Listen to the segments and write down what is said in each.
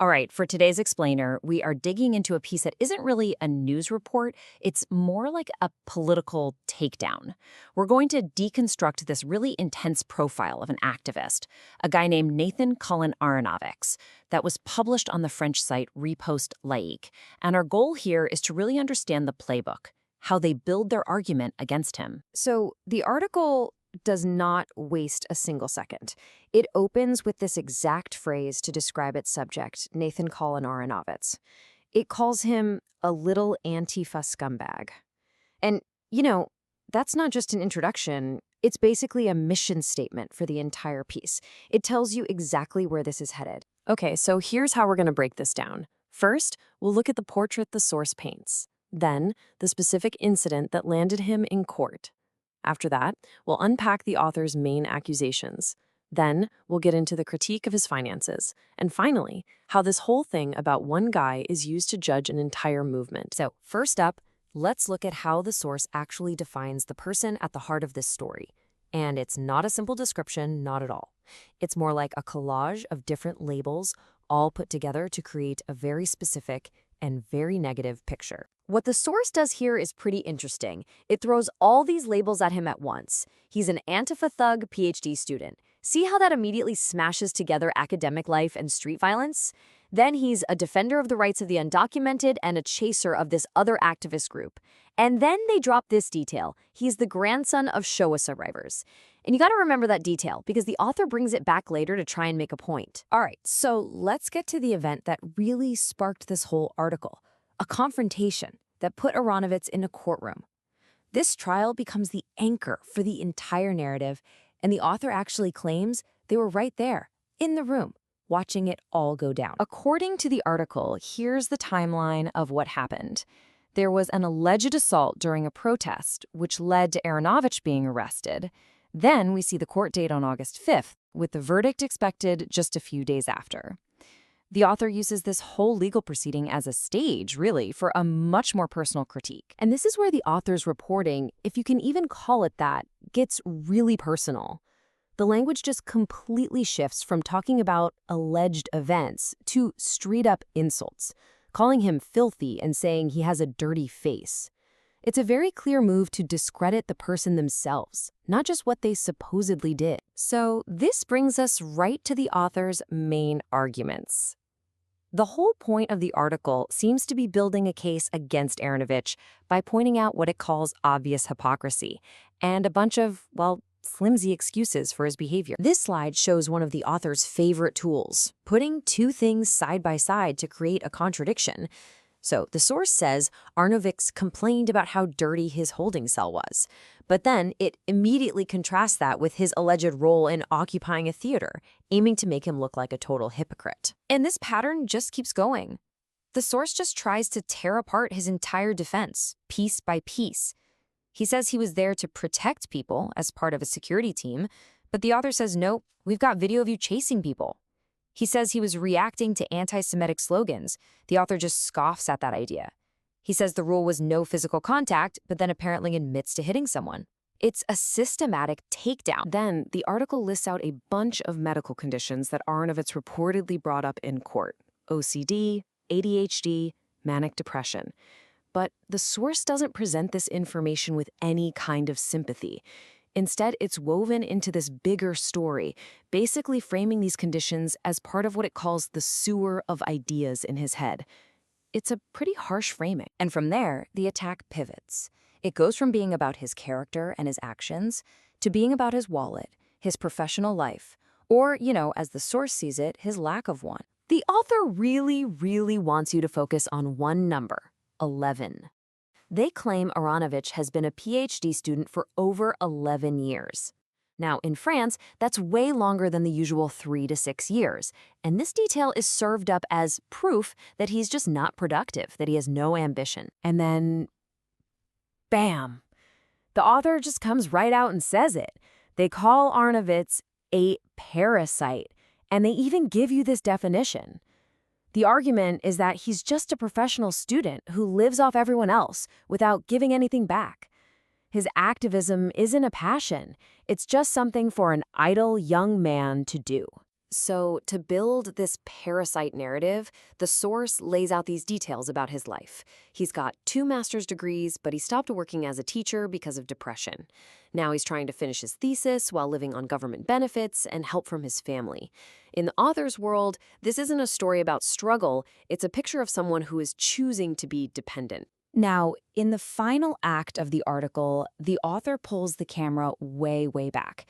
All right, for today's explainer, we are digging into a piece that isn't really a news report. It's more like a political takedown. We're going to deconstruct this really intense profile of an activist, a guy named Colin Aronovicz, that was published on the French site Riposte Laïque. And our goal here is to really understand the playbook, how they build their argument against him. So the article does not waste a single second. It opens with this exact phrase to describe its subject, Colin Aronovicz. It calls him a little Antifa scumbag. And, that's not just an introduction. It's basically a mission statement for the entire piece. It tells you exactly where this is headed. Okay, so here's how we're going to break this down. First, we'll look at the portrait the source paints. Then, the specific incident that landed him in court. After that, we'll unpack the author's main accusations. Then, we'll get into the critique of his finances. And finally, how this whole thing about one guy is used to judge an entire movement. So, first up, let's look at how the source actually defines the person at the heart of this story. And it's not a simple description, not at all. It's more like a collage of different labels all put together to create a very specific and very negative picture. What the source does here is pretty interesting. It throws all these labels at him at once. He's an Antifa thug PhD student. See how that immediately smashes together academic life and street violence? Then he's a defender of the rights of the undocumented and a chaser of this other activist group. And then they drop this detail. He's the grandson of Shoah survivors. And you got to remember that detail because the author brings it back later to try and make a point. All right, so let's get to the event that really sparked this whole article. A confrontation that put Aronovicz in a courtroom. This trial becomes the anchor for the entire narrative, and the author actually claims they were right there, in the room, watching it all go down. According to the article, here's the timeline of what happened. There was an alleged assault during a protest, which led to Aronovicz being arrested. Then we see the court date on August 5th, with the verdict expected just a few days after. The author uses this whole legal proceeding as a stage, really, for a much more personal critique. And this is where the author's reporting, if you can even call it that, gets really personal. The language just completely shifts from talking about alleged events to straight-up insults, calling him filthy and saying he has a dirty face. It's a very clear move to discredit the person themselves, not just what they supposedly did. So this brings us right to the author's main arguments. The whole point of the article seems to be building a case against Aronovicz by pointing out what it calls obvious hypocrisy and a bunch of, well, flimsy excuses for his behavior. This slide shows one of the author's favorite tools, putting two things side by side to create a contradiction. So the source says Aronovicz complained about how dirty his holding cell was, but then it immediately contrasts that with his alleged role in occupying a theater, aiming to make him look like a total hypocrite. And this pattern just keeps going. The source just tries to tear apart his entire defense, piece by piece. He says he was there to protect people as part of a security team, but the author says, nope, we've got video of you chasing people. He says he was reacting to anti-Semitic slogans. The author just scoffs at that idea. He says the rule was no physical contact, but then apparently admits to hitting someone. It's a systematic takedown. Then, the article lists out a bunch of medical conditions that Aronovicz reportedly brought up in court. OCD, ADHD, manic depression. But the source doesn't present this information with any kind of sympathy. Instead, it's woven into this bigger story, basically framing these conditions as part of what it calls the sewer of ideas in his head. It's a pretty harsh framing. And from there, the attack pivots. It goes from being about his character and his actions to being about his wallet, his professional life, or, as the source sees it, his lack of one. The author really, really wants you to focus on one number, 11. They claim Aronovicz has been a PhD student for over 11 years. Now, in France, that's way longer than the usual 3 to 6 years, and this detail is served up as proof that he's just not productive, that he has no ambition. And then, bam! The author just comes right out and says it. They call Aronovicz a parasite, and they even give you this definition. The argument is that he's just a professional student who lives off everyone else without giving anything back. His activism isn't a passion. It's just something for an idle young man to do. So, to build this parasite narrative, the source lays out these details about his life. He's got 2 master's degrees, but he stopped working as a teacher because of depression. Now he's trying to finish his thesis while living on government benefits and help from his family. In the author's world, this isn't a story about struggle, it's a picture of someone who is choosing to be dependent. Now, in the final act of the article, the author pulls the camera way, way back.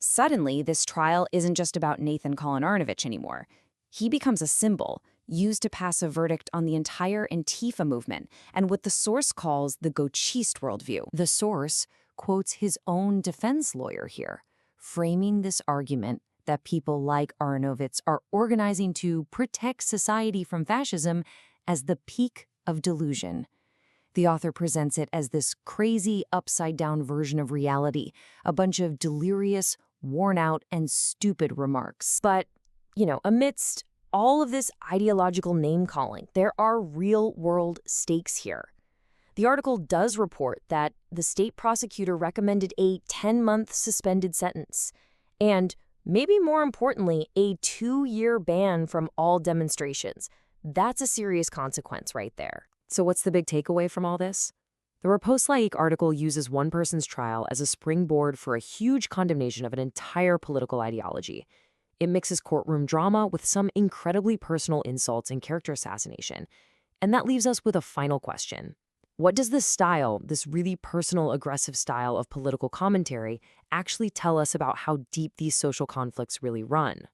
Suddenly, this trial isn't just about Nathan Colin Aronovicz anymore. He becomes a symbol, used to pass a verdict on the entire Antifa movement and what the source calls the gauchiste worldview. The source quotes his own defense lawyer here, framing this argument that people like Aronovicz are organizing to protect society from fascism as the peak of delusion. The author presents it as this crazy, upside-down version of reality, a bunch of delirious, worn-out, and stupid remarks. But, amidst all of this ideological name-calling, there are real-world stakes here. The article does report that the state prosecutor recommended a 10-month suspended sentence, and, maybe more importantly, a 2-year ban from all demonstrations. That's a serious consequence right there. So what's the big takeaway from all this? The Repostlaik article uses one person's trial as a springboard for a huge condemnation of an entire political ideology. It mixes courtroom drama with some incredibly personal insults and character assassination. And that leaves us with a final question. What does this style, this really personal, aggressive style of political commentary, actually tell us about how deep these social conflicts really run?